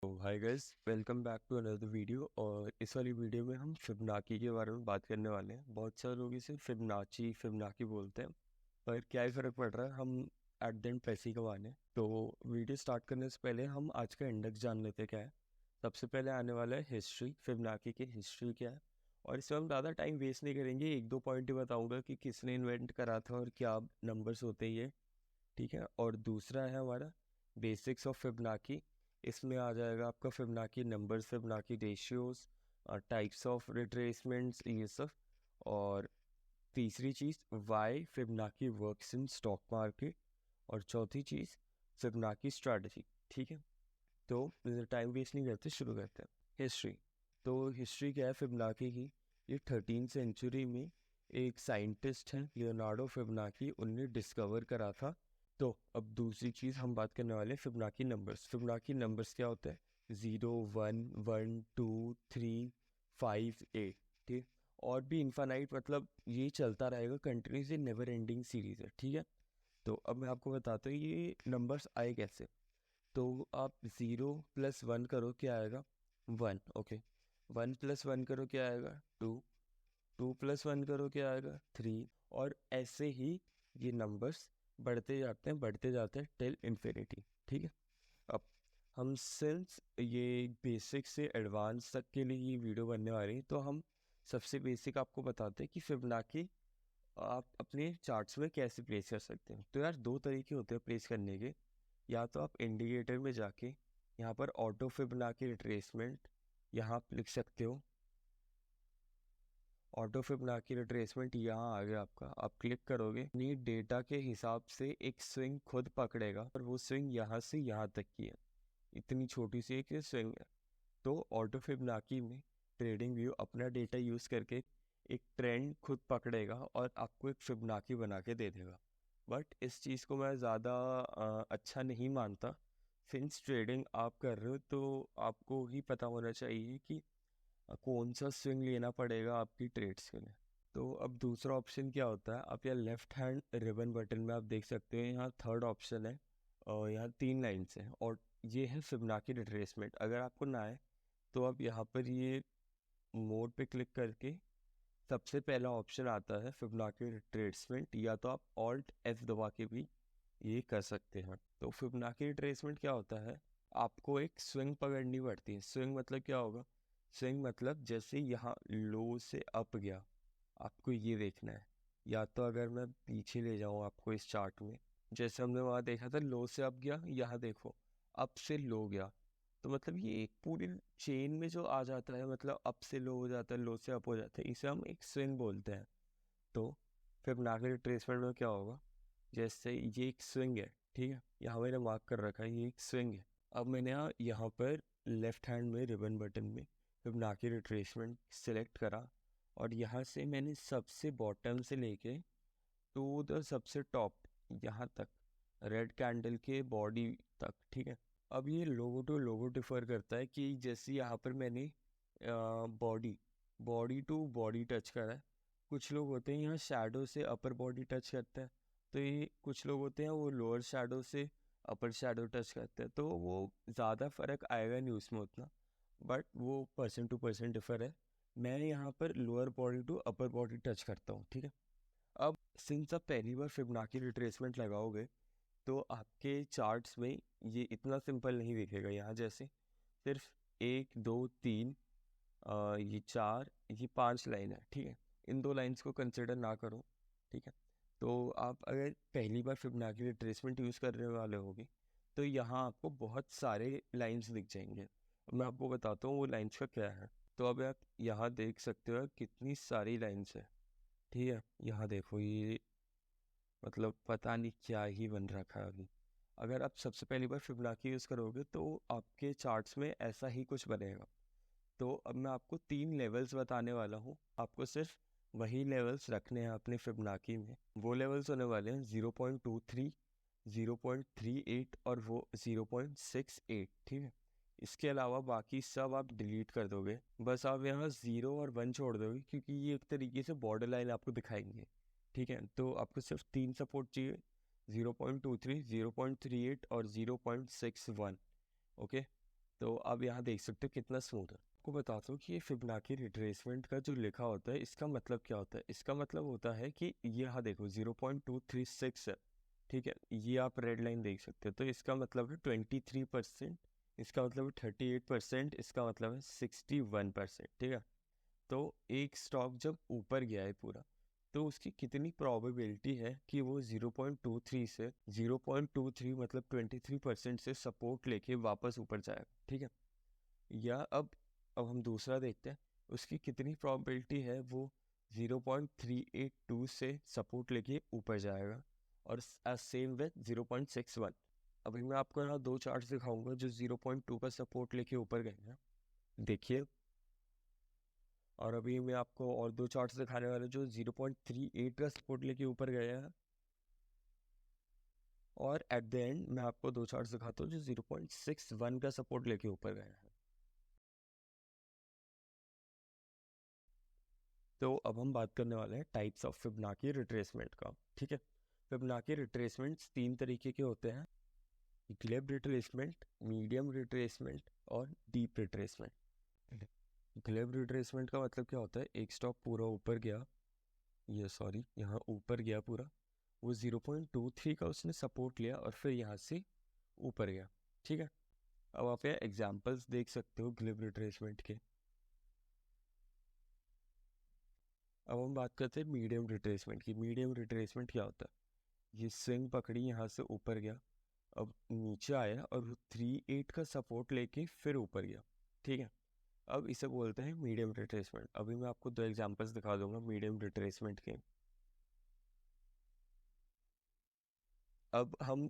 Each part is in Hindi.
Hi guys, welcome back to another video. और इस वाली वीडियो में हम फिबोनाची के बारे में बात करने वाले हैं। बहुत सारे लोग इसे फिबोनाची बोलते हैं, पर क्या ही फ़र्क पड़ रहा है, हम एट द एंड पैसे ही कमाने हैं। तो वीडियो स्टार्ट करने से पहले हम आज का इंडेक्स जान लेते हैं क्या है। सबसे पहले आने वाला है हिस्ट्री, फिबोनाची की हिस्ट्री क्या है। और इसमें हम ज़्यादा टाइम वेस्ट नहीं करेंगे, एक दो पॉइंट ही बताऊँगा कि किसने इन्वेंट करा था और क्या नंबर्स होते हैं ये, ठीक है। और दूसरा है हमारा बेसिक्स ऑफ फिबोनाची। इसमें आ जाएगा आपका Fibonacci numbers, Fibonacci ratios, types of retracements, ये सब। और तीसरी चीज़ why Fibonacci works in stock market. और चौथी चीज़ फिबोनाची स्ट्रैटेजी, ठीक है। तो टाइम वेस्ट नहीं करते, शुरू करते हैं। हिस्ट्री, तो हिस्ट्री क्या है फिबोनाची की। ये 13वीं सेंचुरी में एक साइंटिस्ट हैं लियोनार्डो फिबोनाची, उनने डिस्कवर करा था। तो अब दूसरी चीज़ हम बात करने वाले हैं फिबोनाची नंबर्स। फिबोनाची नंबर्स क्या होता है? 0, 1, 1, 2, 3, 5, 8, ठीक। और भी इन्फानाइट, मतलब ये चलता रहेगा कंटिन्यूस, ये नेवर एंडिंग सीरीज है, ठीक है। तो अब मैं आपको बताता हूँ ये नंबर्स आए कैसे। तो आप 0 + 1 करो, क्या आएगा? 1, ओके। 1 + 1 करो, क्या आएगा? 2। 2 + 1 करो, क्या आएगा? 3। और ऐसे ही ये नंबर्स बढ़ते जाते हैं टिल इन्फिनिटी, ठीक है। अब हम सिंस ये बेसिक से एडवांस तक के लिए ये वीडियो बनने वाली है, तो हम सबसे बेसिक आपको बताते हैं कि फिबोनाची आप अपने चार्ट्स में कैसे प्लेस कर सकते हैं। तो यार दो तरीके होते हैं प्लेस करने के। या तो आप इंडिकेटर में जाके यहाँ पर ऑटो फिबोनाची रिट्रेसमेंट यहाँ आप लिख सकते हो। ऑटो फिबोनाची रिट्रेसमेंट यहाँ आ गया आपका, आप क्लिक करोगे, नीड डेटा के हिसाब से एक स्विंग खुद पकड़ेगा और वो स्विंग यहाँ से यहाँ तक की है, इतनी छोटी सी एक स्विंग है। तो ऑटो फिबोनाची में ट्रेडिंग व्यू अपना डेटा यूज़ करके एक ट्रेंड खुद पकड़ेगा और आपको एक फिबोनाची बना के दे देगा। बट इस चीज़ को मैं ज़्यादा अच्छा नहीं मानता। सिंस ट्रेडिंग आप कर रहे हो तो आपको ही पता होना चाहिए कि कौन सा स्विंग लेना पड़ेगा आपकी ट्रेड्स के लिए। तो अब दूसरा ऑप्शन क्या होता है, आप यहाँ लेफ्ट हैंड रिबन बटन में आप देख सकते हैं, यहाँ थर्ड ऑप्शन है और यहाँ 3 लाइन्स हैं और ये है फिबोनाची रिट्रेसमेंट। अगर आपको ना आए तो आप यहाँ पर ये मोड पे क्लिक करके सबसे पहला ऑप्शन आता है फिबोनाची रिट्रेसमेंट, या तो आप ऑल्ट F दबा के भी ये कर सकते हैं। तो फिबोनाची रिट्रेसमेंट क्या होता है, आपको एक स्विंग पकड़नी पड़ती है। स्विंग मतलब क्या होगा? स्विंग मतलब जैसे यहाँ लो से अप गया, आपको ये देखना है। या तो अगर मैं पीछे ले जाऊँ आपको इस चार्ट में, जैसे हमने वहाँ देखा था लो से अप गया, यहाँ देखो अप से लो गया। तो मतलब ये एक पूरी चेन में जो आ जाता है, मतलब अप से लो हो जाता है, लो से अप हो जाता है, इसे हम एक स्विंग बोलते हैं। तो फिबोनाची रिट्रेसमेंट में क्या होगा, जैसे ये एक स्विंग है, ठीक है, यहाँ मैंने मार्क कर रखा है ये एक स्विंग है। अब मैंने यहाँ पर लेफ्ट हैंड में रिबन बटन में फिबोनाची रिट्रेसमेंट सिलेक्ट करा और यहाँ से मैंने सबसे बॉटम से लेके टू द सबसे टॉप यहाँ तक, रेड कैंडल के बॉडी तक, ठीक है। अब ये लोगो टू लोगो डिफर करता है कि जैसे यहाँ पर मैंने body body to body touch करा है। कुछ लोग होते हैं यहाँ शैडो से अपर बॉडी टच करते हैं, तो ये कुछ लोग होते हैं वो लोअर शैडो से अपर शैडो टच करते हैं। तो वो ज़्यादा फर्क आएगा नहीं उसमें उतना, बट वो पर्सन टू पर्सन डिफर है। मैं यहाँ पर lower body to upper body touch करता हूँ, ठीक है। अब सिंस आप पहली बार फिबोनाची रिट्रेसमेंट लगाओगे तो आपके चार्ट्स में ये इतना सिंपल नहीं दिखेगा। यहाँ जैसे सिर्फ 1, 2, 3, ये 4, ये 5 लाइन है, ठीक है। इन 2 लाइन्स को कंसिडर ना करो, ठीक है। तो आप अगर पहली बार फिबोनाची रिट्रेसमेंट यूज़ करने वाले होगे तो यहाँ आपको बहुत सारे लाइन्स दिख जाएंगे। अब मैं आपको बताता हूँ वो लाइन्स का क्या है। तो अब आप यहाँ देख सकते हो कितनी सारी लाइन्स है, ठीक है। यहाँ देखो ये मतलब पता नहीं क्या ही बन रखा है अभी। अगर आप सबसे पहली बार फिबोनाची यूज़ करोगे तो आपके चार्ट्स में ऐसा ही कुछ बनेगा। तो अब मैं आपको 3 लेवल्स बताने वाला हूँ, आपको सिर्फ वही लेवल्स रखने हैं अपने फिबोनाची में। वो लेवल्स होने वाले हैं 0.23, 0.38 और वो 0.68, ठीक है। इसके अलावा बाकी सब आप डिलीट कर दोगे, बस आप यहाँ 0 और 1 छोड़ दोगे क्योंकि ये एक तरीके से बॉर्डर लाइन आपको दिखाएंगे, ठीक है। तो आपको सिर्फ 3 सपोर्ट चाहिए, 0.23, 0.38 और 0.61, ओके। तो आप यहाँ देख सकते हो कितना स्मूथ है। आपको बताता हूँ कि ये फिबोनाची रिट्रेसमेंट का जो लिखा होता है इसका मतलब क्या होता है। इसका मतलब होता है कि ये यहाँ देखो 0.236 है, ठीक है, ये आप रेड लाइन देख सकते हो। तो इसका मतलब है 23%, इसका मतलब है 38%, इसका मतलब है 61%, ठीक है। तो एक स्टॉक जब ऊपर गया है पूरा, तो उसकी कितनी प्रोबेबिलिटी है कि वो 0.23 से 0.23 मतलब 23% से सपोर्ट लेके वापस ऊपर जाएगा, ठीक है। या अब हम दूसरा देखते हैं, उसकी कितनी प्रोबेबिलिटी है वो 0.382 से सपोर्ट लेके ऊपर जाएगा, और सेम विद 0.61। अभी मैं आपको यहाँ दो चार्ट्स दिखाऊंगा जो 0.2 का सपोर्ट लेके ऊपर गए हैं, देखिए। और अभी मैं आपको और दो चार्ट्स दिखाने वाले जो 0.38 का सपोर्ट लेके ऊपर गए हैं, और एट द एंड मैं आपको दो चार्ट्स दिखाता हूँ जो 0.61 का सपोर्ट लेके ऊपर गए हैं। तो अब हम बात करने वाले हैं टाइप्स ऑफ फिबोनाची रिट्रेसमेंट का, ठीक है। फिबोनाची रिट्रेसमेंट्स तीन तरीके के होते हैं, ग्लेब रिट्रेसमेंट, मीडियम रिट्रेसमेंट और डीप रिट्रेसमेंट। ग्लेब रिट्रेसमेंट का मतलब क्या होता है, एक स्टॉक पूरा ऊपर गया, ये सॉरी यहाँ ऊपर गया पूरा, वो 0.23 का उसने सपोर्ट लिया और फिर यहाँ से ऊपर गया, ठीक है। अब आप यहाँ एग्जाम्पल्स देख सकते हो ग्लिब रिट्रेसमेंट के। अब हम बात करते हैं मीडियम रिट्रेसमेंट की। मीडियम रिट्रेसमेंट क्या होता है, ये स्विंग पकड़ी यहाँ से ऊपर गया, अब नीचे आया और वो 3.8 का सपोर्ट लेके फिर ऊपर गया, ठीक है। अब इसे बोलते हैं मीडियम रिट्रेसमेंट। अभी मैं आपको दो एग्जांपल्स दिखा दूंगा मीडियम रिट्रेसमेंट के। अब हम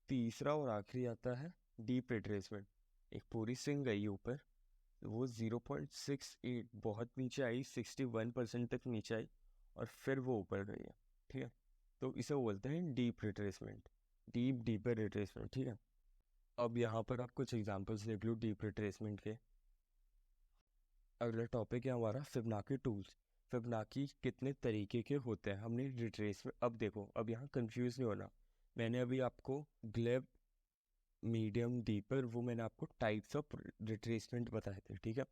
तीसरा और आखिरी आता है डीप रिट्रेसमेंट। एक पूरी स्विंग गई ऊपर, वो 0.68 बहुत नीचे आई, 61% तक नीचे आई और फिर वो ऊपर गई है, ठीक है। तो इसे बोलते हैं डीप रिट्रेसमेंट, डीपर रिट्रेसमेंट, ठीक है। अब यहाँ पर आप कुछ एग्जांपल्स देख लो डीप रिट्रेसमेंट के। अगला टॉपिक है हमारा फिबोनाची टूल्स। फिबोनाची कितने तरीके के होते हैं हमने रिट्रेस में। अब देखो, अब यहाँ कंफ्यूज नहीं होना, मैंने अभी आपको ग्लेब, मीडियम, डीपर, वो मैंने आपको टाइप्स ऑफ रिट्रेसमेंट बताए थे, ठीक है।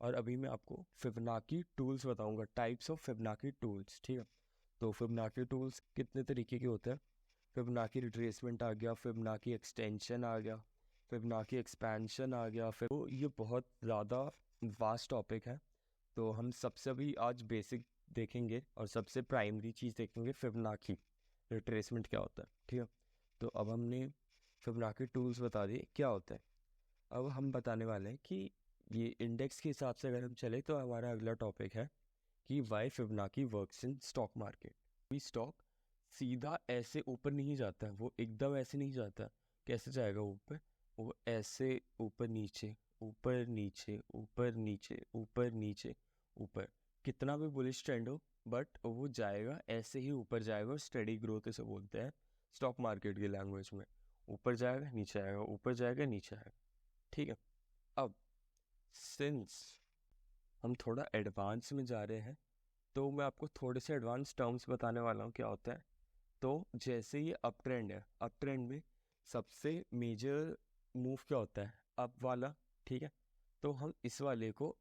और अभी मैं आपको फिबोनाची टूल्स बताऊंगा, टाइप्स ऑफ फिबोनाची टूल्स, ठीक है। तो फिबोनाची टूल्स कितने तरीके के होते हैं, फिबोनाची रिट्रेसमेंट आ गया, फिबोनाची एक्सटेंशन आ गया, फिबोनाची एक्सपेंशन आ गया, फिर तो ये बहुत ज़्यादा वास्ट टॉपिक है। तो हम सबसे अभी आज बेसिक देखेंगे और सबसे प्राइमरी चीज़ देखेंगे फिबोनाची रिट्रेसमेंट क्या होता है, ठीक है। तो अब हमने फिबोनाची टूल्स बता दिए क्या होता है। अब हम बताने वाले हैं कि ये इंडेक्स के हिसाब से अगर हम चले तो हमारा अगला टॉपिक है कि why Fibonacci works in stock market. कोई स्टॉक सीधा ऐसे ऊपर नहीं जाता है, वो एकदम ऐसे नहीं जाता। कैसे जाएगा ऊपर, वो ऐसे ऊपर नीचे, ऊपर नीचे, ऊपर नीचे, ऊपर नीचे, ऊपर, कितना भी बुलिश ट्रेंड हो बट वो जाएगा ऐसे ही ऊपर जाएगा। और स्टेडी ग्रोथ इसे बोलते हैं स्टॉक मार्केट की लैंग्वेज में। ऊपर जाएगा नीचे आएगा, ऊपर जाएगा नीचे आएगा, ठीक है। अब सिंस हम थोड़ा एडवांस में जा रहे हैं, तो मैं आपको थोड़े से एडवांस टर्म्स बताने वाला हूँ क्या होता है। तो जैसे ये अप ट्रेंड है, अप ट्रेंड में सबसे मेजर मूव क्या होता है, अप वाला, ठीक है। तो हम इस वाले को,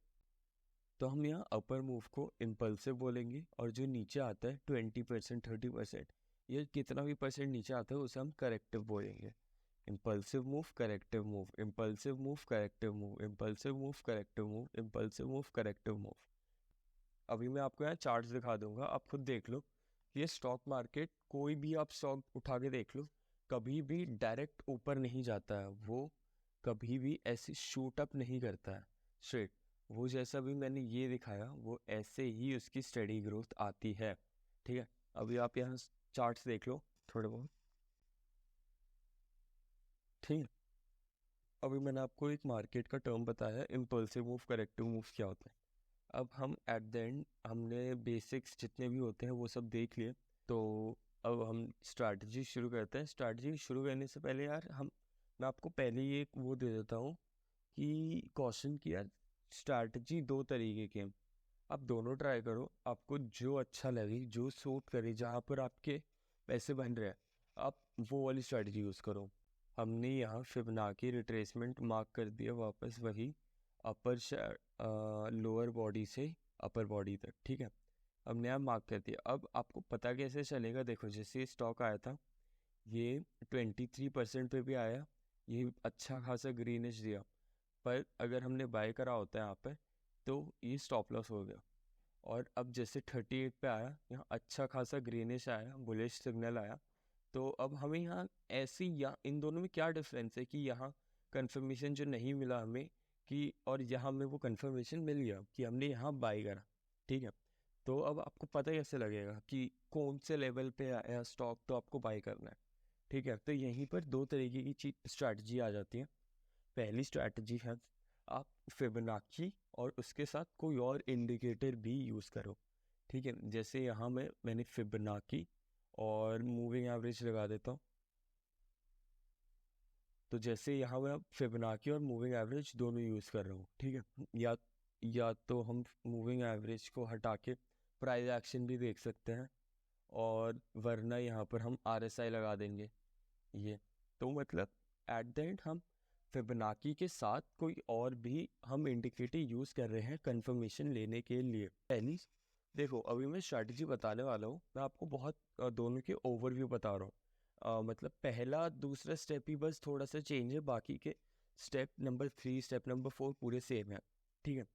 तो हम यहाँ अपर मूव को इम्पल्सिव बोलेंगे, और जो नीचे आता है 20%, 30%, ये कितना भी परसेंट नीचे आता है उसे हम करेक्टिव बोलेंगे। Impulsive move, corrective move, impulsive move, corrective move, impulsive move, corrective move, impulsive move, corrective move. अभी मैं आपको यहाँ चार्ट्स दिखा दूंगा, आप खुद देख लो। ये स्टॉक मार्केट, कोई भी आप स्टॉक उठा के देख लो, कभी भी डायरेक्ट ऊपर नहीं जाता है, वो कभी भी ऐसे शूट अप नहीं करता है स्ट्रेट। वो जैसा भी मैंने ये दिखाया वो ऐसे ही उसकी स्टडी ग्रोथ आती है, ठीक है। अभी आप यहाँ चार्ट्स देख लो थोड़े बहुत, ठीक है। अभी मैंने आपको एक मार्केट का टर्म बताया, इम्पल्सिव मूव, करेक्टिव मूव क्या होता है। अब हम एट द एंड हमने बेसिक्स जितने भी होते हैं वो सब देख लिए। तो अब हम स्ट्रैटेजी शुरू करते हैं। स्ट्रैटेजी शुरू करने से पहले यार मैं आपको पहले ही एक वो दे देता हूँ कि कॉशन की, यार स्ट्रैटेजी दो तरीके के हैं, आप दोनों ट्राई करो, आपको जो अच्छा लगे, जो सूट करे, जहाँ पर आपके पैसे बन रहे हैं, आप वो वाली स्ट्रैटेजी यूज़ करो। हमने यहाँ फिबोनाची रिट्रेसमेंट मार्क कर दिया वापस वही अपर लोअर बॉडी से अपर बॉडी तक, ठीक है। हमने यहाँ मार्क कर दिया। अब आपको पता कैसे चलेगा, देखो जैसे स्टॉक आया था ये 23% पे भी आया, ये अच्छा खासा ग्रीनिश दिया, पर अगर हमने बाय करा होता है यहाँ पर तो ये स्टॉप लॉस हो गया। और अब जैसे 38 पे आया, यहाँ अच्छा खासा ग्रीनिश आया, बुलिश सिग्नल आया, तो अब हमें यहाँ ऐसी या इन दोनों में क्या डिफरेंस है कि यहाँ कंफर्मेशन जो नहीं मिला हमें कि, और यहाँ हमें वो कंफर्मेशन मिल गया कि हमने यहाँ बाई करा, ठीक है। तो अब आपको पता कैसे लगेगा कि कौन से लेवल पे आया स्टॉक तो आपको बाई करना है, ठीक है। तो यहीं पर दो तरीके की स्ट्रैटेजी आ जाती है। पहली स्ट्रैटेजी है आप फिबोनाची और उसके साथ कोई और इंडिकेटर भी यूज़ करो, ठीक है। जैसे यहाँ मैंने फिबोनाची और मूविंग एवरेज लगा देता हूँ। तो जैसे यहाँ मैं फिबोनाची और मूविंग एवरेज दोनों यूज़ कर रहा हूँ, ठीक है। या तो हम मूविंग एवरेज को हटा के प्राइस एक्शन भी देख सकते हैं, और वरना यहाँ पर हम RSI लगा देंगे ये। तो मतलब एट द एंड हम फिबोनाची के साथ कोई और भी हम इंडिकेटर यूज़ कर रहे हैं कंफर्मेशन लेने के लिए। पहली देखो, अभी मैं स्ट्रैटेजी बताने वाला हूँ, मैं आपको बहुत दोनों के ओवरव्यू बता रहा हूँ। मतलब पहला दूसरा स्टेप ही बस थोड़ा सा चेंज है, बाकी के स्टेप नंबर 3 स्टेप नंबर 4 पूरे सेम है, ठीक है।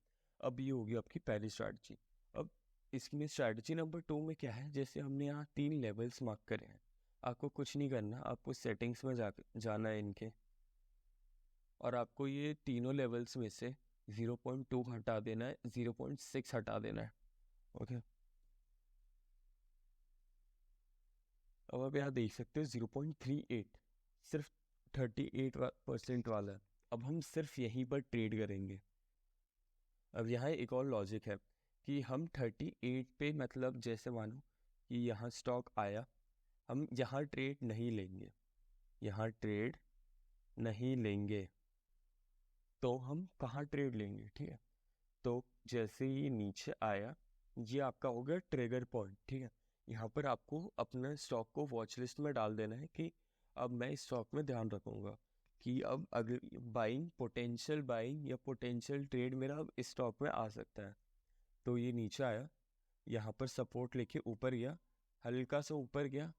अब ये होगी आपकी पहली स्ट्रैटेजी। अब इसमें स्ट्रैटेजी नंबर 2 में क्या है, जैसे हमने यहाँ 3 लेवल्स मार्क करे हैं, आपको कुछ नहीं करना, आपको सेटिंग्स में जाना है इनके, और आपको ये तीनों लेवल्स में से 0.2 हटा देना है, 0.6 हटा देना है, ओके। अब आप यहाँ देख सकते हो 0.38 सिर्फ 38% वाला है। अब हम सिर्फ यहीं पर ट्रेड करेंगे। अब यहाँ एक और लॉजिक है कि हम 38 पे, मतलब जैसे मानो कि यहाँ स्टॉक आया, हम यहाँ ट्रेड नहीं लेंगे, यहाँ ट्रेड नहीं लेंगे, तो हम कहाँ ट्रेड लेंगे, ठीक है। तो जैसे ही नीचे आया, ये आपका हो गया ट्रिगर पॉइंट, ठीक है। यहाँ पर आपको अपने स्टॉक को वॉच लिस्ट में डाल देना है कि अब मैं इस स्टॉक में ध्यान रखूँगा कि अब अगर बाइंग, पोटेंशियल बाइंग या पोटेंशियल ट्रेड मेरा अब इस स्टॉक में आ सकता है। तो ये नीचे आया, यहाँ पर सपोर्ट लेके ऊपर गया, हल्का सा ऊपर गया,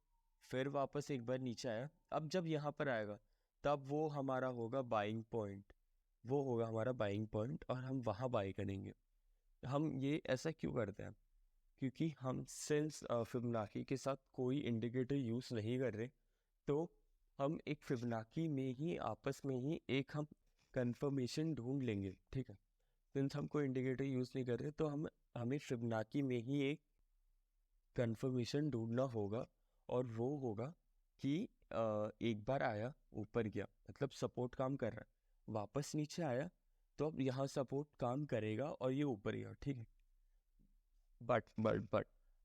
फिर वापस एक बार नीचे आया। अब जब यहाँ पर आएगा तब वो हमारा होगा बाइंग पॉइंट, वो होगा हमारा बाइंग पॉइंट, और हम वहाँ बाई करेंगे। हम ये ऐसा क्यों करते हैं, क्योंकि हम सिंस फिबोनाची के साथ कोई इंडिकेटर यूज़ नहीं कर रहे, तो हम एक फिबोनाची में ही आपस में ही एक हम कंफर्मेशन ढूंढ लेंगे, ठीक है। सिंस हम कोई इंडिकेटर यूज़ नहीं कर रहे, तो हमें फिबोनाची में ही एक कंफर्मेशन ढूंढना होगा, और वो होगा कि एक बार आया ऊपर गया, मतलब सपोर्ट काम कर रहा है, वापस नीचे आया, तो अब यहाँ सपोर्ट काम करेगा और ये ऊपर गया, ठीक है। बट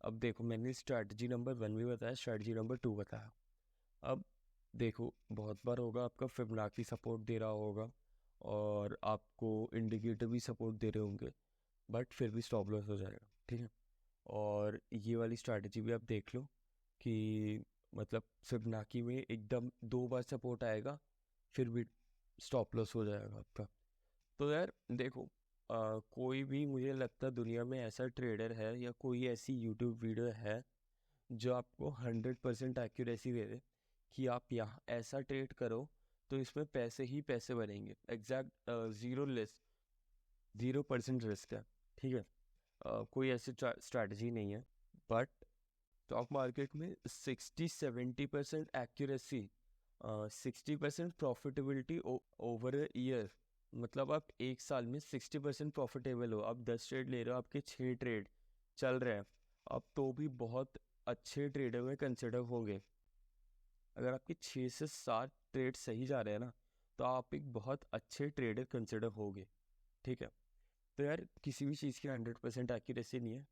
अब देखो, मैंने स्ट्रैटेजी नंबर 1 भी बताया, स्ट्रैटेजी नंबर 2 बताया। अब देखो, बहुत बार होगा आपका फिबोनाची सपोर्ट दे रहा होगा और आपको इंडिकेटर भी सपोर्ट दे रहे होंगे, बट फिर भी स्टॉप लॉस हो जाएगा, ठीक है। और ये वाली स्ट्रैटेजी भी आप देख लो कि मतलब फिबोनाची में एकदम 2 बार सपोर्ट आएगा, फिर भी स्टॉप लॉस हो जाएगा आपका। तो यार देखो, कोई भी मुझे लगता है दुनिया में ऐसा ट्रेडर है या कोई ऐसी यूट्यूब वीडियो है जो आपको 100% एक्यूरेसी दे दे कि आप यहाँ ऐसा ट्रेड करो तो इसमें पैसे ही पैसे बनेंगे, एग्जैक्ट 0% रिस्क है, ठीक है। कोई ऐसी स्ट्रैटेजी नहीं है, बट स्टॉक मार्केट में 60-70% accuracy, 60% profitability over a year, मतलब आप एक साल में 60% प्रॉफिटेबल हो। आप 10 ट्रेड ले रहे हो, आपके 6 ट्रेड चल रहे हैं, आप तो भी बहुत अच्छे ट्रेडर में कंसिडर होंगे। अगर आपके 6 से 7 ट्रेड सही जा रहे हैं ना, तो आप एक बहुत अच्छे ट्रेडर कंसिडर होगे, ठीक है। तो यार किसी भी चीज़ की 100% एक्यूरेसी नहीं है,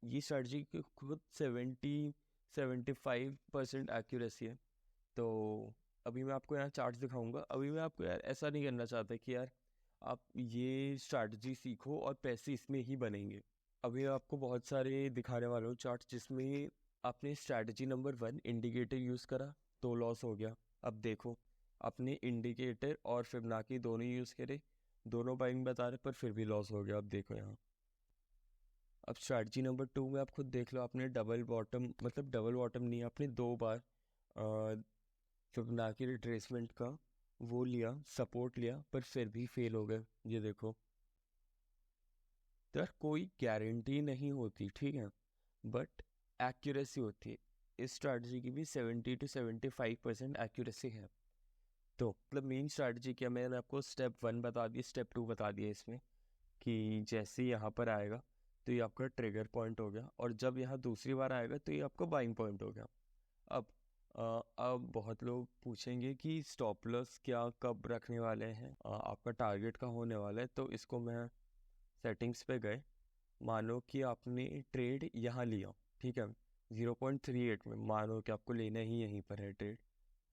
ये स्ट्रैटेजी की खुद 70-75% एक्यूरेसी है। तो अभी मैं आपको यहाँ चार्ट्स दिखाऊंगा। अभी मैं आपको यार ऐसा नहीं करना चाहता कि यार आप ये स्ट्रैटेजी सीखो और पैसे इसमें ही बनेंगे। अभी आपको बहुत सारे दिखाने वाला हूँ चार्ट, जिसमें आपने स्ट्रैटेजी नंबर 1 इंडिकेटर यूज़ करा तो लॉस हो गया। अब देखो अपने इंडिकेटर और फिबोनाची दोनों यूज़ करे, दोनों बाइंग बता रहे, पर फिर भी लॉस हो गया। अब देखो यहाँ, अब स्ट्रैटेजी नंबर 2 में आप खुद देख लो, आपने डबल बॉटम, मतलब डबल बॉटम नहीं, आपने 2 बार फिबोनाची रिट्रेसमेंट का वो लिया, सपोर्ट लिया, पर फिर भी फेल हो गए। ये देखो, तो यार कोई गारंटी नहीं होती, ठीक है, बट एक्यूरेसी होती है। इस स्ट्रैटेजी की भी 70 to 75% एक्यूरेसी है। तो मतलब मेन स्ट्रैटेजी क्या, मैंने आपको स्टेप 1 बता दिया, स्टेप 2 बता दिया इसमें, कि जैसे यहाँ पर आएगा तो ये आपका ट्रिगर पॉइंट हो गया, और जब यहाँ दूसरी बार आएगा तो ये आपका बाइंग पॉइंट हो गया। अब अब बहुत लोग पूछेंगे कि स्टॉप लॉस क्या कब रखने वाले हैं, आपका टारगेट का होने वाला है। तो इसको मैं सेटिंग्स पे गए, मानो कि आपने ट्रेड यहाँ लिया, ठीक है, 0.38 में, मानो कि आपको लेना ही यहीं पर है ट्रेड,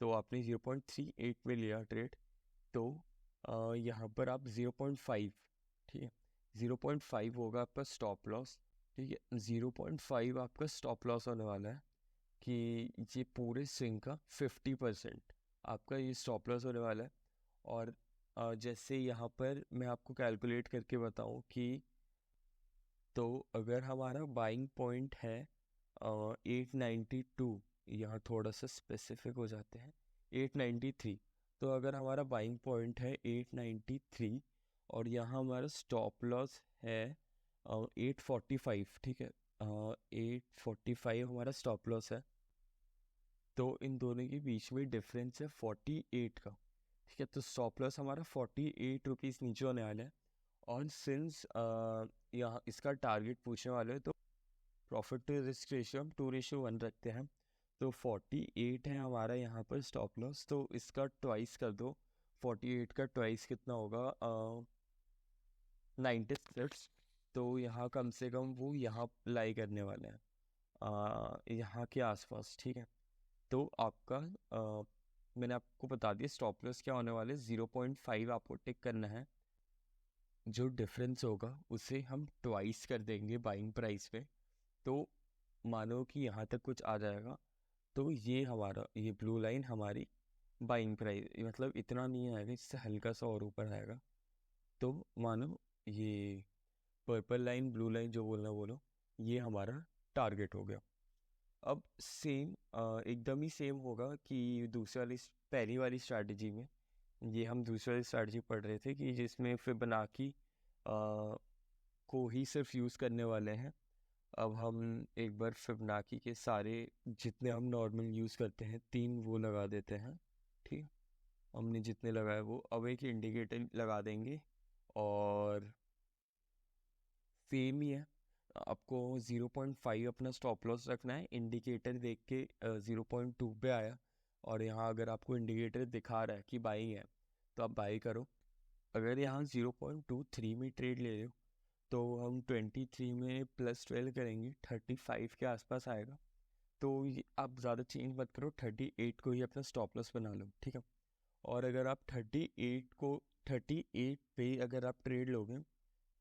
तो आपने 0.38 में लिया ट्रेड, तो यहाँ पर आप 0.5, ठीक है, 0.5 होगा आपका स्टॉप लॉस, ठीक है, 0.5 आपका स्टॉप लॉस होने वाला है, कि ये पूरे स्विंग का 50% आपका ये स्टॉप लॉस होने वाला है। और जैसे यहाँ पर मैं आपको कैलकुलेट करके बताऊँ कि, तो अगर हमारा बाइंग पॉइंट है 892, यहाँ थोड़ा सा स्पेसिफिक हो जाते हैं, 893, तो अगर हमारा बाइंग पॉइंट है 893 और यहाँ हमारा स्टॉप लॉस है 845, ठीक है, 845 हमारा स्टॉप लॉस है, तो इन दोनों के बीच में डिफरेंस है 48 का, ठीक है, तो स्टॉप लॉस हमारा 48 रुपीज़ नीचे होने वाला है। और सिंस यहाँ इसका टारगेट पूछने वाले हैं, तो प्रॉफिट टू रिस्क रेशियो हम 2:1 रखते हैं, तो 48 है हमारा यहाँ पर स्टॉप लॉस, तो इसका ट्वाइस कर दो, 48 का ट्वाइस कितना होगा, 96, तो यहाँ कम से कम वो यहाँ लाई करने वाले हैं, यहाँ के आसपास, ठीक है। तो आपका मैंने आपको बता दिया स्टॉप लॉस क्या होने वाले, 0.5 आपको टिक करना है, जो डिफरेंस होगा उसे हम ट्वाइस कर देंगे बाइंग प्राइस पे, तो मानो कि यहाँ तक कुछ आ जाएगा, तो ये हमारा, ये ब्लू लाइन हमारी बाइंग प्राइस, मतलब इतना नहीं आएगा, इससे हल्का सा और ऊपर आएगा, तो मानो ये पर्पल लाइन, ब्लू लाइन, जो बोलना बोलो, ये हमारा टारगेट हो गया। अब सेम एकदम ही सेम होगा कि दूसरी वाली, पहली वाली स्ट्रैटेजी में, ये हम दूसरी वाली स्ट्रैटेजी पढ़ रहे थे कि जिसमें फिबोनाची को ही सिर्फ यूज़ करने वाले हैं। अब हम एक बार फिबोनाची के सारे जितने हम नॉर्मल यूज़ करते हैं 3 वो लगा देते हैं, ठीक, हमने जितने लगाए वो, अब एक इंडिकेटर लगा देंगे, और सेम ही है, आपको 0.5 अपना स्टॉप लॉस रखना है, इंडिकेटर देख के 0.2 पे आया, और यहाँ अगर आपको इंडिकेटर दिखा रहा है कि बाई है, तो आप बाई करो। अगर यहाँ 0.23 में ट्रेड ले रहे हो, तो हम 23 में +12 करेंगे, 35 के आसपास आएगा, तो आप ज़्यादा चेंज मत करो, 38 को ही अपना स्टॉप लॉस बना लो, ठीक है। और अगर आप 38 पे अगर आप ट्रेड लोगे,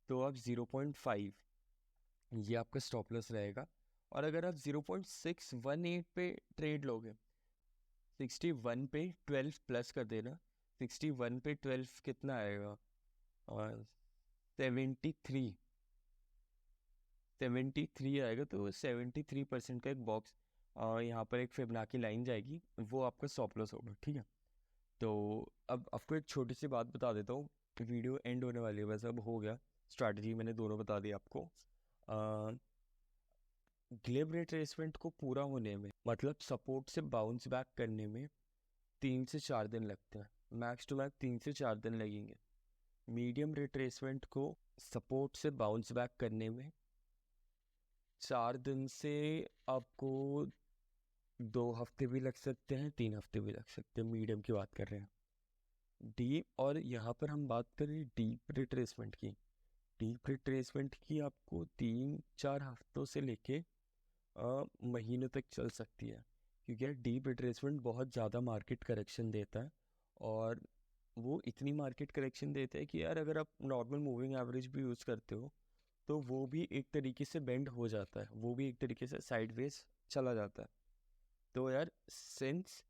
तो आप 0.5, ये आपका स्टॉप लॉस रहेगा। और अगर आप 0.618 पे ट्रेड लोगे, 61 पे 12 प्लस कर देना, 61 पे 12 कितना आएगा, और 73 आएगा, तो 73% का एक बॉक्स, यहाँ पर एक फिबोनाची लाइन जाएगी, वो आपका स्टॉप लॉस होगा, ठीक है। तो अब आपको एक छोटी सी बात बता देता हूँ, वीडियो एंड होने वाली है, बस अब हो गया, स्ट्रैटेजी मैंने दोनों बता दी आपको। ग्लिब रिट्रेसमेंट को पूरा होने में, मतलब सपोर्ट से बाउंस बैक करने में 3 से 4 दिन लगते हैं, मैक्स टू मैक्स 3 से 4 दिन लगेंगे। मीडियम रिट्रेसमेंट को सपोर्ट से बाउंस बैक करने में 4 दिन से आपको 2 हफ्ते भी लग सकते हैं, 3 हफ्ते भी लग सकते हैं, मीडियम की बात कर रहे हैं। डीप, और यहाँ पर हम बात करें डीप रिट्रेसमेंट की, डीप रिट्रेसमेंट की आपको 3-4 हफ्तों से लेके महीनों तक चल सकती है, क्योंकि यार डीप रिट्रेसमेंट बहुत ज़्यादा मार्केट करेक्शन देता है, और वो इतनी मार्केट करेक्शन देता है कि यार अगर आप नॉर्मल मूविंग एवरेज भी यूज़ करते हो, तो वो भी एक तरीके से बेंड हो जाता है, वो भी एक तरीके से साइडवेज चला जाता है। तो यार सिंस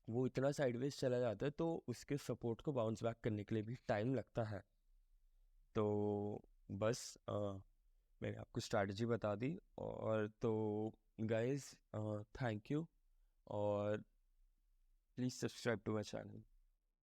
वो इतना साइडवेज चला जाता है तो उसके सपोर्ट को बाउंस बैक करने के लिए भी टाइम लगता है। तो बस मैंने आपको स्ट्रैटेजी बता दी। और तो गाइस, थैंक यू, और please subscribe to my channel.